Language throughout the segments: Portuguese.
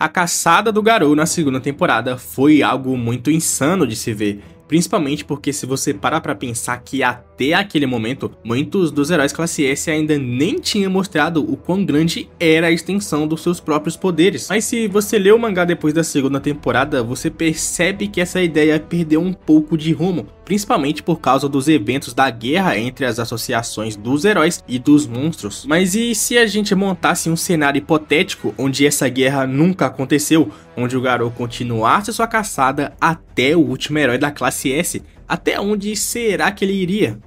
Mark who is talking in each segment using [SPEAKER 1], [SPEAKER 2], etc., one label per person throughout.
[SPEAKER 1] A caçada do Garou na segunda temporada foi algo muito insano de se ver. Principalmente porque se você parar pra pensar que até aquele momento, muitos dos heróis classe S ainda nem tinham mostrado o quão grande era a extensão dos seus próprios poderes. Mas se você lê o mangá depois da segunda temporada, você percebe que essa ideia perdeu um pouco de rumo, principalmente por causa dos eventos da guerra entre as associações dos heróis e dos monstros. Mas e se a gente montasse um cenário hipotético onde essa guerra nunca aconteceu, onde o Garou continuasse sua caçada até o último herói da classe S? Até onde será que ele iria?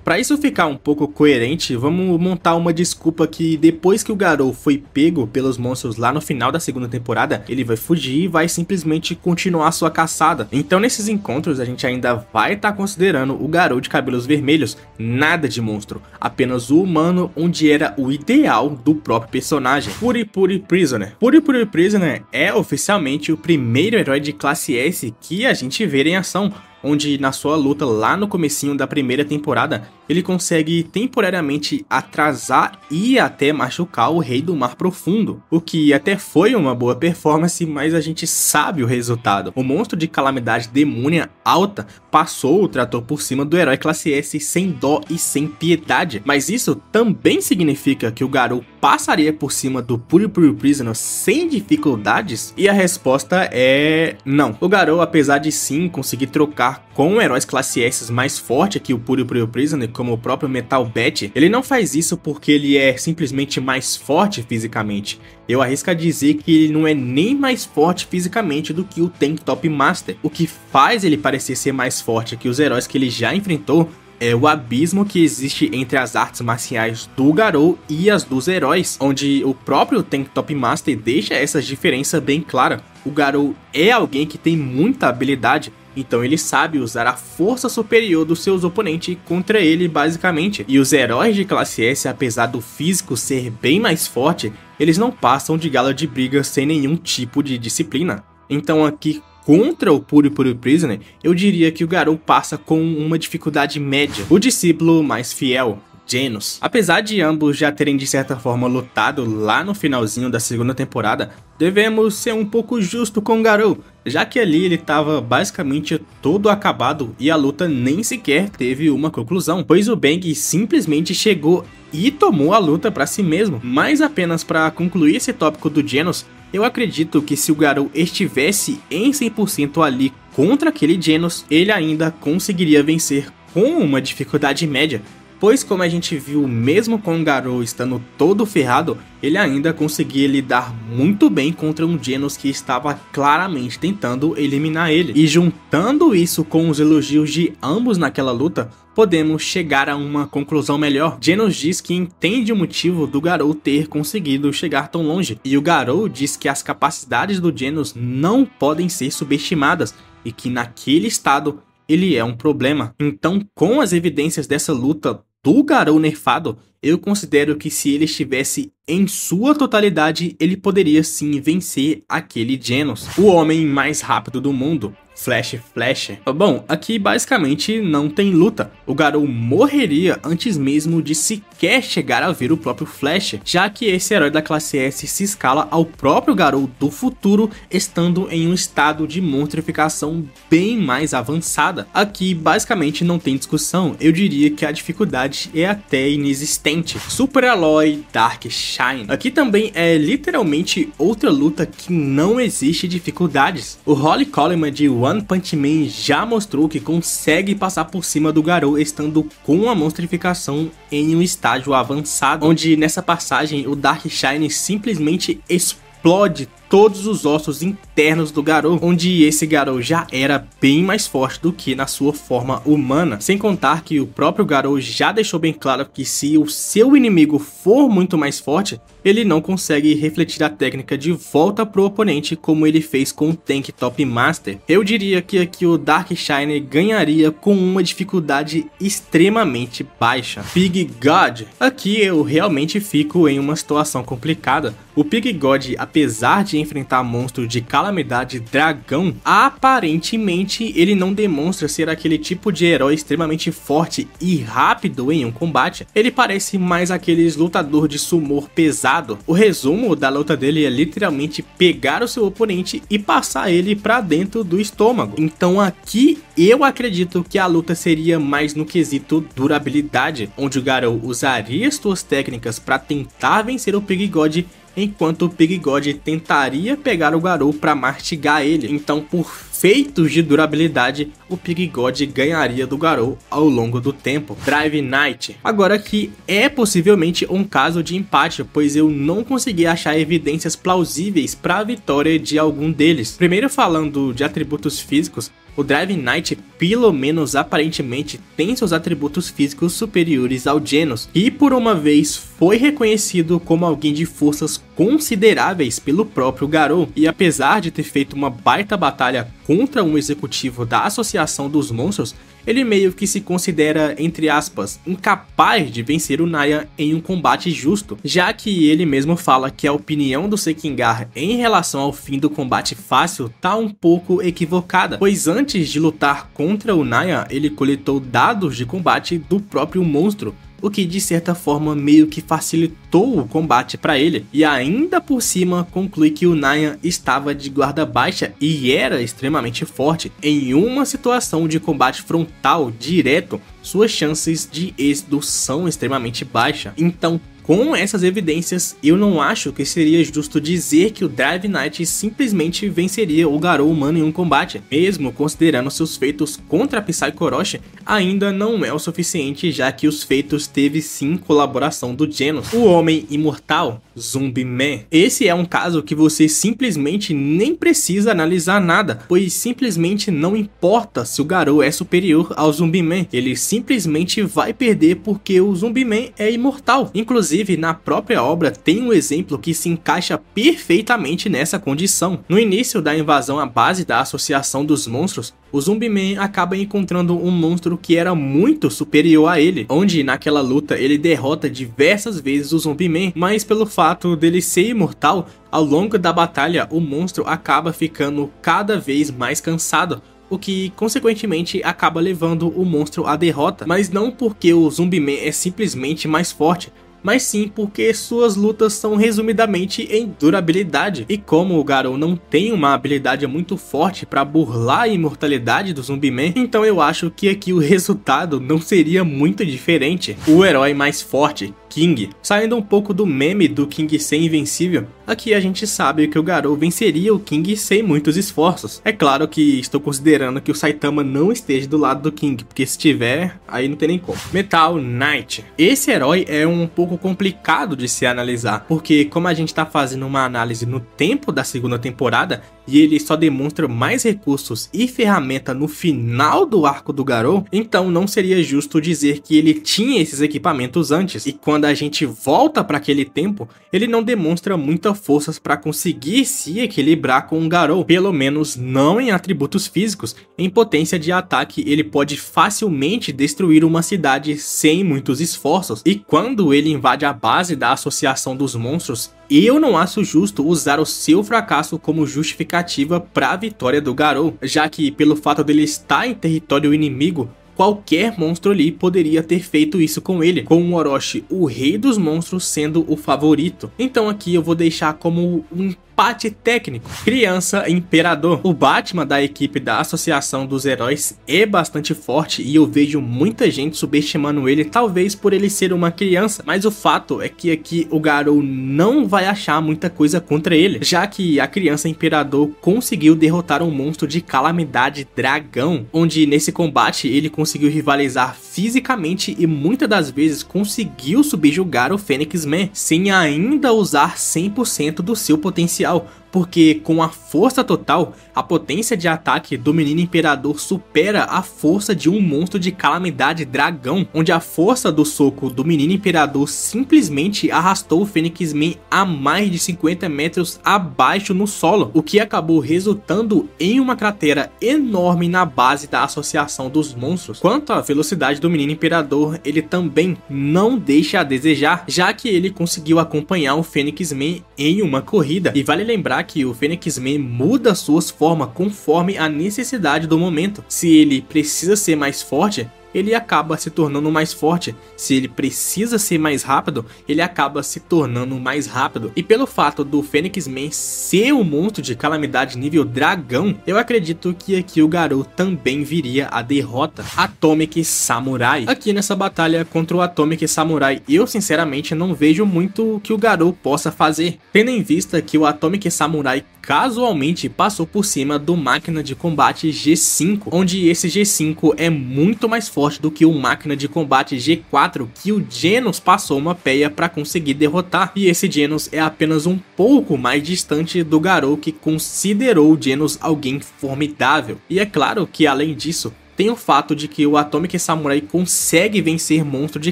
[SPEAKER 1] Para isso ficar um pouco coerente, vamos montar uma desculpa que depois que o Garou foi pego pelos monstros lá no final da segunda temporada, ele vai fugir e vai simplesmente continuar sua caçada. Então nesses encontros a gente ainda vai estar considerando o Garou de cabelos vermelhos nada de monstro, apenas o humano onde era o ideal do próprio personagem. Puri Puri Prisoner. Puri Puri Prisoner é oficialmente o primeiro herói de classe S que a gente vê em ação, onde na sua luta lá no comecinho da primeira temporada, ele consegue temporariamente atrasar e até machucar o Rei do Mar Profundo, o que até foi uma boa performance, mas a gente sabe o resultado. O monstro de calamidade demônia alta passou o trator por cima do herói classe S sem dó e sem piedade, mas isso também significa que o Garou passaria por cima do Puri Puri Prisoner sem dificuldades? E a resposta é não. O Garou, apesar de sim conseguir trocar com heróis classe S mais forte que o Puri Puri Prisoner, como o próprio Metal Bat, ele não faz isso porque ele é simplesmente mais forte fisicamente. Eu arrisco a dizer que ele não é nem mais forte fisicamente do que o Tank Top Master. O que faz ele parecer ser mais forte que os heróis que ele já enfrentou é o abismo que existe entre as artes marciais do Garou e as dos heróis, onde o próprio Tank Top Master deixa essa diferença bem clara. O Garou é alguém que tem muita habilidade, então ele sabe usar a força superior dos seus oponentes contra ele basicamente. E os heróis de classe S, apesar do físico ser bem mais forte, eles não passam de gala de briga sem nenhum tipo de disciplina. Então aqui, contra o Puri Puri Prisoner, eu diria que o Garou passa com uma dificuldade média. O discípulo mais fiel, Genos. Apesar de ambos já terem de certa forma lutado lá no finalzinho da segunda temporada, devemos ser um pouco justo com o Garou, já que ali ele estava basicamente todo acabado e a luta nem sequer teve uma conclusão, pois o Bang simplesmente chegou e tomou a luta para si mesmo. Mas apenas para concluir esse tópico do Genos, eu acredito que se o Garou estivesse em 100% ali contra aquele Genos, ele ainda conseguiria vencer com uma dificuldade média, pois como a gente viu, mesmo com o Garou estando todo ferrado, ele ainda conseguia lidar muito bem contra um Genos que estava claramente tentando eliminar ele. E juntando isso com os elogios de ambos naquela luta, podemos chegar a uma conclusão melhor. Genos diz que entende o motivo do Garou ter conseguido chegar tão longe, e o Garou diz que as capacidades do Genos não podem ser subestimadas, e que naquele estado ele é um problema. Então, com as evidências dessa luta do Garou nerfado, eu considero que se ele estivesse em sua totalidade, ele poderia sim vencer aquele Genos, o homem mais rápido do mundo. Flash. Bom, aqui basicamente não tem luta. O Garou morreria antes mesmo de sequer chegar a ver o próprio Flash, já que esse herói da classe S se escala ao próprio Garou do futuro, estando em um estado de monstrificação bem mais avançada. Aqui basicamente não tem discussão, eu diria que a dificuldade é até inexistente. Super Alloy Dark Shine. Aqui também é literalmente outra luta que não existe dificuldades. O Holly Coleman de One Punch Man já mostrou que consegue passar por cima do Garou estando com a monstrificação em um estágio avançado, onde nessa passagem o Dark Shine simplesmente explode todos os ossos internos do Garou, onde esse Garou já era bem mais forte do que na sua forma humana. Sem contar que o próprio Garou já deixou bem claro que se o seu inimigo for muito mais forte, ele não consegue refletir a técnica de volta pro oponente como ele fez com o Tank Top Master. Eu diria que aqui o Dark Shine ganharia com uma dificuldade extremamente baixa. Pig God. Aqui eu realmente fico em uma situação complicada. O Pig God, apesar de enfrentar monstro de calamidade dragão, aparentemente ele não demonstra ser aquele tipo de herói extremamente forte e rápido em um combate. Ele parece mais aqueles lutador de sumô pesado. O resumo da luta dele é literalmente pegar o seu oponente e passar ele pra dentro do estômago. Então aqui eu acredito que a luta seria mais no quesito durabilidade, onde o Garou usaria suas técnicas para tentar vencer o Pig God, enquanto o Pig God tentaria pegar o Garou para mastigar ele. Então, por feitos de durabilidade, o Pig God ganharia do Garou ao longo do tempo. Drive Knight. Agora aqui é possivelmente um caso de empate, pois eu não consegui achar evidências plausíveis para a vitória de algum deles. Primeiro, falando de atributos físicos, o Drive Knight, pelo menos aparentemente, tem seus atributos físicos superiores ao Genos, e por uma vez foi reconhecido como alguém de forças consideráveis pelo próprio Garou. E apesar de ter feito uma baita batalha contra um executivo da Associação dos Monstros, ele meio que se considera, entre aspas, incapaz de vencer o Naya em um combate justo, já que ele mesmo fala que a opinião do Sekingar em relação ao fim do combate fácil tá um pouco equivocada, pois antes de lutar contra o Naya, ele coletou dados de combate do próprio monstro, o que de certa forma meio que facilitou o combate para ele, e ainda por cima conclui que o Naya estava de guarda baixa e era extremamente forte. Em uma situação de combate frontal direto, suas chances de êxito são extremamente baixas. Então, com essas evidências, eu não acho que seria justo dizer que o Drive Knight simplesmente venceria o Garou humano em um combate. Mesmo considerando seus feitos contra a Psycho Orochi, ainda não é o suficiente, já que os feitos teve sim colaboração do Genos. O Homem Imortal, Zumbi Man. Esse é um caso que você simplesmente nem precisa analisar nada, pois simplesmente não importa se o Garou é superior ao Zumbi Man, ele simplesmente vai perder porque o Zumbi Man é imortal. Inclusive, na própria obra tem um exemplo que se encaixa perfeitamente nessa condição. No início da invasão à base da Associação dos Monstros, o Zumbi Man acaba encontrando um monstro que era muito superior a ele, onde naquela luta ele derrota diversas vezes o Zumbi Man, mas pelo fato dele ser imortal, ao longo da batalha o monstro acaba ficando cada vez mais cansado, o que consequentemente acaba levando o monstro à derrota, mas não porque o Zumbi Man é simplesmente mais forte, mas sim porque suas lutas são resumidamente em durabilidade. E como o Garou não tem uma habilidade muito forte para burlar a imortalidade do Zumbi Man, então eu acho que aqui o resultado não seria muito diferente. O herói mais forte, King. Saindo um pouco do meme do King ser invencível, aqui a gente sabe que o Garou venceria o King sem muitos esforços. É claro que estou considerando que o Saitama não esteja do lado do King, porque se tiver, aí não tem nem como. Metal Knight. Esse herói é um pouco complicado de se analisar, porque como a gente tá fazendo uma análise no tempo da segunda temporada, e ele só demonstra mais recursos e ferramenta no final do arco do Garou, então não seria justo dizer que ele tinha esses equipamentos antes, e quando a gente volta para aquele tempo, ele não demonstra muitas forças para conseguir se equilibrar com o Garou, pelo menos não em atributos físicos. Em potência de ataque, ele pode facilmente destruir uma cidade sem muitos esforços, e quando ele invade a base da Associação dos Monstros, eu não acho justo usar o seu fracasso como justificativa para a vitória do Garou, já que pelo fato dele estar em território inimigo, qualquer monstro ali poderia ter feito isso com ele, com o Orochi, o rei dos monstros, sendo o favorito. Então aqui eu vou deixar como um empate técnico. Criança Imperador. O Batman da equipe da Associação dos Heróis é bastante forte e eu vejo muita gente subestimando ele, talvez por ele ser uma criança, mas o fato é que aqui o Garou não vai achar muita coisa contra ele, já que a Criança Imperador conseguiu derrotar um monstro de calamidade dragão, onde nesse combate ele conseguiu rivalizar fisicamente e muitas das vezes conseguiu subjugar o Fênix Man, sem ainda usar 100% do seu potencial, porque com a força total, a potência de ataque do Menino Imperador supera a força de um monstro de calamidade dragão, onde a força do soco do Menino Imperador simplesmente arrastou o Fênix Man a mais de 50 metros abaixo no solo, o que acabou resultando em uma cratera enorme na base da Associação dos Monstros. Quanto à velocidade do Menino Imperador, ele também não deixa a desejar, já que ele conseguiu acompanhar o Fênix Man em uma corrida, e vale lembrar lembrar que o Fênix Man muda suas formas conforme a necessidade do momento. Se ele precisa ser mais forte, ele acaba se tornando mais forte. Se ele precisa ser mais rápido, ele acaba se tornando mais rápido. E pelo fato do Fênix Man ser um monstro de calamidade nível dragão, eu acredito que aqui o Garou também viria a derrota. Atomic Samurai. Aqui nessa batalha contra o Atomic Samurai, eu sinceramente não vejo muito o que o Garou possa fazer, tendo em vista que o Atomic Samurai casualmente passou por cima do máquina de combate G5, onde esse G5 é muito mais forte do que o máquina de combate G4 que o Genos passou uma peia para conseguir derrotar. E esse Genos é apenas um pouco mais distante do Garou, que considerou o Genos alguém formidável. E é claro que além disso, tem o fato de que o Atomic Samurai consegue vencer monstro de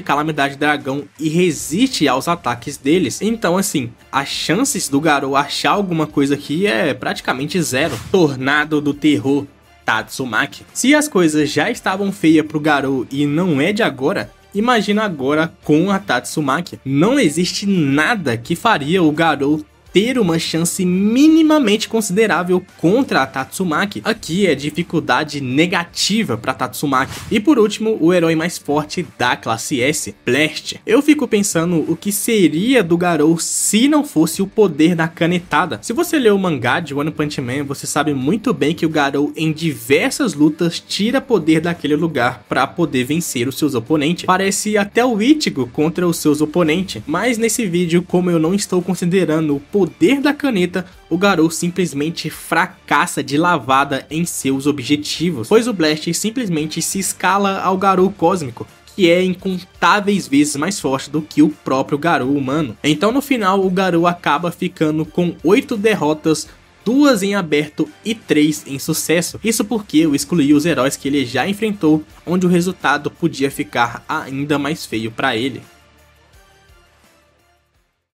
[SPEAKER 1] calamidade dragão e resiste aos ataques deles. Então assim, as chances do Garou achar alguma coisa aqui é praticamente zero. Tornado do Terror, Tatsumaki. Se as coisas já estavam feias pro Garou e não é de agora, imagina agora com a Tatsumaki. Não existe nada que faria o Garou ter uma chance minimamente considerável contra a Tatsumaki. Aqui é dificuldade negativa para Tatsumaki. E por último, o herói mais forte da classe S, Blast. Eu fico pensando o que seria do Garou se não fosse o poder da canetada. Se você leu o mangá de One Punch Man, você sabe muito bem que o Garou em diversas lutas tira poder daquele lugar para poder vencer os seus oponentes. Parece até o Ichigo contra os seus oponentes. Mas nesse vídeo, como eu não estou considerando o poder da caneta, o Garou simplesmente fracassa de lavada em seus objetivos, pois o Blast simplesmente se escala ao Garou cósmico, que é incontáveis vezes mais forte do que o próprio Garou humano. Então no final o Garou acaba ficando com 8 derrotas, 2 em aberto e 3 em sucesso. Isso porque eu excluí os heróis que ele já enfrentou, onde o resultado podia ficar ainda mais feio para ele.